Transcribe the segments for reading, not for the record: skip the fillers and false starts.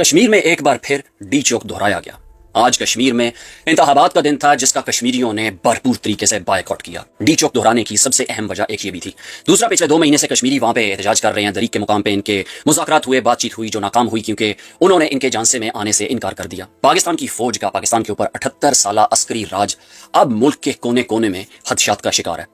کشمیر میں ایک بار پھر ڈی چوک دہرایا گیا۔ آج کشمیر میں انتخابات کا دن تھا جس کا کشمیریوں نے بھرپور طریقے سے بائیکاٹ کیا۔ ڈی چوک دہرانے کی سب سے اہم وجہ ایک یہ بھی تھی۔ دوسرا، پچھلے 2 مہینے سے کشمیری وہاں پہ احتجاج کر رہے ہیں۔ دریق کے مقام پہ ان کے مذاکرات ہوئے، بات چیت ہوئی جو ناکام ہوئی کیونکہ انہوں نے ان کے جانسے میں آنے سے انکار کر دیا۔ پاکستان کی فوج کا پاکستان کے اوپر 78 سالہ عسکری راج اب ملک کے کونے کونے میں خدشات کا شکار ہے۔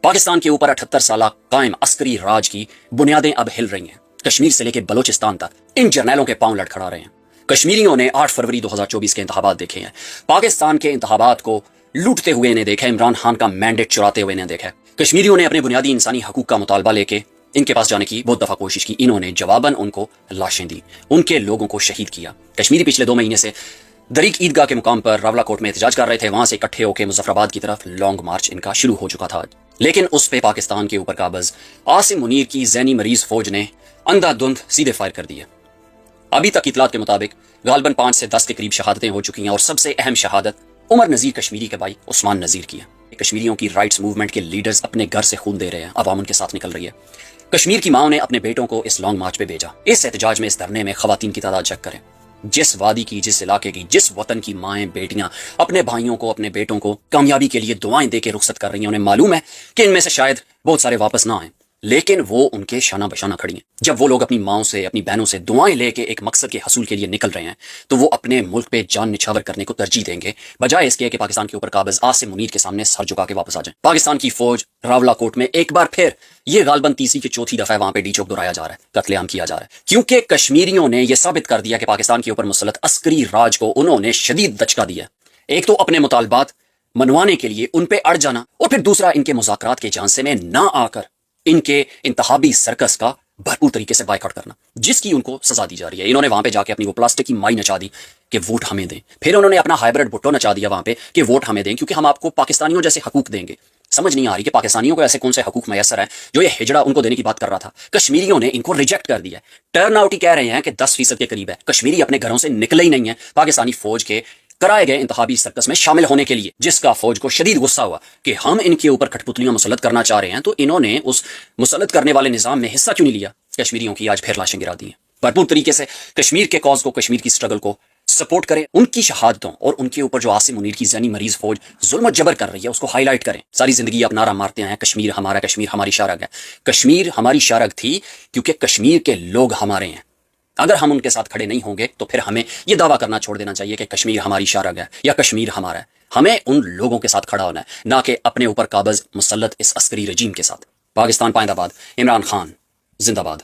پاکستان کے اوپر 78 سالہ قائم عسکری راج کی بنیادیں اب ہل رہی ہیں۔ کشمیر سے لے کے بلوچستان تک ان جرنیلوں کے پاؤں لڑکھڑا رہے ہیں۔ کشمیریوں نے 8 فروری 2024 کے انتخابات دیکھے ہیں۔ پاکستان کے انتخابات کو لوٹتے ہوئے انہیں دیکھا، عمران خان کا مینڈیٹ چراتے ہوئے انہیں دیکھا۔ کشمیریوں نے اپنے بنیادی انسانی حقوق کا مطالبہ لے کے ان کے پاس جانے کی بہت دفعہ کوشش کی۔ انہوں نے جواباً ان کو لاشیں دی، ان کے لوگوں کو شہید کیا۔ کشمیری پچھلے 2 مہینے سے دریق عیدگاہ کے مقام پر راولا کوٹ میں احتجاج کر رہے تھے۔ وہاں سے اکٹھے ہو کے مظفر آباد کی طرف لانگ مارچ ان کا شروع ہو چکا تھا، لیکن اس پہ پاکستان کے اوپر قابض عاصم منیر کی ذہنی مریض فوج نے اندھا دھند سیدھے فائر کر دیے۔ ابھی تک اطلاعات کے مطابق غالباً 5 سے 10 کے قریب شہادتیں ہو چکی ہیں، اور سب سے اہم شہادت عمر نذیر کشمیری کے بھائی عثمان نذیر کی ہے۔ کشمیریوں کی رائٹس موومنٹ کے لیڈرز اپنے گھر سے خون دے رہے ہیں، عوام ان کے ساتھ نکل رہی ہے۔ کشمیر کی ماؤں نے اپنے بیٹوں کو اس لانگ مارچ پہ بھیجا۔ اس احتجاج میں، اس دھرنے میں خواتین کی تعداد چیک کریں۔ جس وادی کی، جس علاقے کی، جس وطن کی مائیں بیٹیاں اپنے بھائیوں کو، اپنے بیٹوں کو کامیابی کے لیے دعائیں دے کے رخصت کر رہی ہیں، انہیں معلوم ہے کہ ان میں سے شاید بہت سارے واپس نہ آئیں، لیکن وہ ان کے شانہ بشانہ کھڑی ہیں۔ جب وہ لوگ اپنی ماؤں سے، اپنی بہنوں سے دعائیں لے کے ایک مقصد کے حصول کے لیے نکل رہے ہیں، تو وہ اپنے ملک پہ جان نچھاور کرنے کو ترجیح دیں گے، بجائے اس کے کہ پاکستان کے اوپر قابض عاصم منیر کے سامنے سر جھکا کے واپس آ جائیں۔ پاکستان کی فوج راولا کوٹ میں ایک بار پھر، یہ غالباً تیسری کی چوتھی دفعہ وہاں پہ ڈی چوک دہرایا جا رہا ہے، قتل عام کیا جا رہا ہے، کیونکہ کشمیریوں نے یہ ثابت کر دیا کہ پاکستان کے اوپر مسلط عسکری راج کو انہوں نے شدید دچکا دیا۔ ایک تو اپنے مطالبات منوانے کے لیے ان پہ اڑ جانا، اور پھر دوسرا ان کے مذاکرات کے جانسے میں نہ آ کر ان کے انتخابی سرکس کا بھرپور طریقے سے بائیکاٹ کرنا، جس کی ان کو سزا دی جا رہی ہے۔ انہوں نے وہاں پہ جا کے اپنی وہ پلاسٹک کی مائی نچا دی کہ ووٹ ہمیں دیں، پھر انہوں نے اپنا ہائیبرڈ بھٹو نچا دیا وہاں پہ کہ ووٹ ہمیں دیں کیونکہ ہم آپ کو پاکستانیوں جیسے حقوق دیں گے۔ سمجھ نہیں آ رہی کہ پاکستانیوں کو ایسے کون سے حقوق میسر ہیں جو یہ ہجڑا ان کو دینے کی بات کر رہا تھا۔ کشمیریوں نے ان کو ریجیکٹ کر دیا ہے۔ ٹرن آؤٹ ہی کہہ رہے ہیں کہ 10% کے قریب ہے۔ کشمیری اپنے گھروں سے نکلے ہی نہیں ہیں پاکستانی فوج کے کرائے گئے انتخابی سرکس میں شامل ہونے کے لیے، جس کا فوج کو شدید غصہ ہوا کہ ہم ان کے اوپر کٹپتلیاں مسلط کرنا چاہ رہے ہیں، تو انہوں نے اس مسلط کرنے والے نظام میں حصہ کیوں نہیں لیا۔ کشمیریوں کی آج پھر لاشیں گرا دی ہیں۔ بھرپور طریقے سے کشمیر کے کاز کو، کشمیر کی سٹرگل کو سپورٹ کریں، ان کی شہادتوں اور ان کے اوپر جو عاصم منیر کی ذہنی مریض فوج ظلم و جبر کر رہی ہے اس کو ہائی لائٹ کریں۔ ساری زندگی آپ نعرہ مارتے ہیں کشمیر ہمارا، کشمیر ہماری شارگ ہے۔ کشمیر ہماری شارگ تھی کیونکہ کشمیر کے لوگ ہمارے ہیں۔ اگر ہم ان کے ساتھ کھڑے نہیں ہوں گے تو پھر ہمیں یہ دعویٰ کرنا چھوڑ دینا چاہیے کہ کشمیر ہماری شارگ ہے یا کشمیر ہمارا ہے۔ ہمیں ان لوگوں کے ساتھ کھڑا ہونا ہے، نہ کہ اپنے اوپر قابض مسلط اس عسکری رجیم کے ساتھ۔ پاکستان پائندہ باد، عمران خان زندہ باد۔